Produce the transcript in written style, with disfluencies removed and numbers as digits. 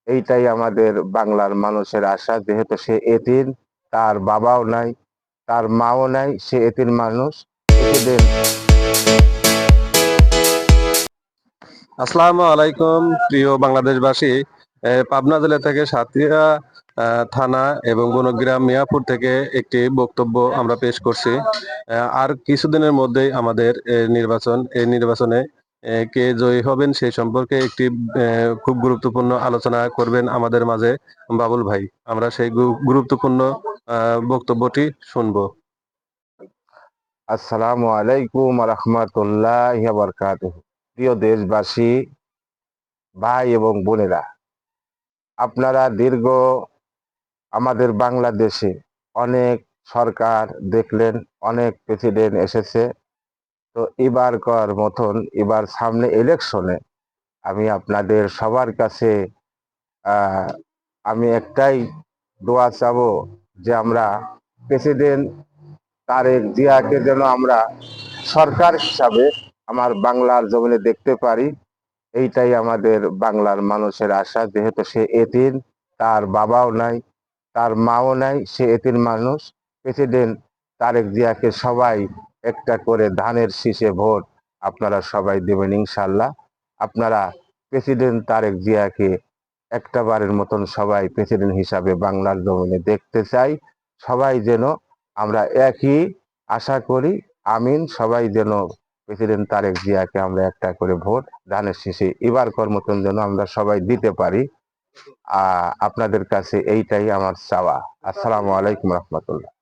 এইটাই আমাদের বাংলার মানুষের আশা। যেহেতু সে এতিম, তার বাবাও নাই, তার মাও নাই, সে এতিম মানুষ। প্রেসিডেন্ট আসসালামু আলাইকুম প্রিয় বাংলাদেশবাসী। পাবনা জেলা থেকে সাতক্ষীরা থানা এবং বনগ্রাম মিয়াপুর থেকে একটি বক্তব্য আমরা পেশ করছি। আর কিছুদিনের মধ্যেই আমাদের এই নির্বাচনে কে জয়ী হবেন সেই সম্পর্কে একটি খুব গুরুত্বপূর্ণ আলোচনা করবেন আমাদের মাঝে বাবুল ভাই। আমরা সেই গুরুত্বপূর্ণ বক্তব্যটি শুনবো। আসসালামু আলাইকুম রহমতুল্লাহ বারকাতুহু। প্রিয় দেশবাসী, ভাই এবং বোনেরা, আপনারা আমাদের বাংলাদেশে অনেক সরকার দেখলেন, অনেক প্রেসিডেন্ট এসেছে। তো এবার সামনে ইলেকশনে আমি আপনাদের সবার কাছে আহ, আমি একটাই দোয়া চাবো যে আমরা প্রেসিডেন্ট তারেক জিয়াকে যেন আমরা সরকার হিসাবে আমার বাংলার জমিনে দেখতে পারি। এইটাই আমাদের বাংলার মানুষের আশা। যেহেতু সে এতিম, তার বাবাও নাই, তার মাও নাই, সে এতিম মানুষ। প্রেসিডেন্ট তারেক জিয়াকে সবাই একটা করে ধানের শীষে ভোট আপনারা সবাই দেবেন ইনশাল্লাহ। আপনারা প্রেসিডেন্ট তারেক জিয়াকে একটা বারের মতন সবাই প্রেসিডেন্ট হিসাবে বাংলার জমিনে দেখতে চাই। সবাই যেন আমরা একই আশা করি। আমিন। সবাই যেন প্রেসিডেন্ট তারেক জিয়াকে আমরা একটা করে ভোট ধানের শীষে এবারকার মতন যেন আমরা সবাই দিতে পারি। আপনাদের কাছে এইটাই আমার চাওয়া। আসসালামু আলাইকুম রহমতুল্লাহ।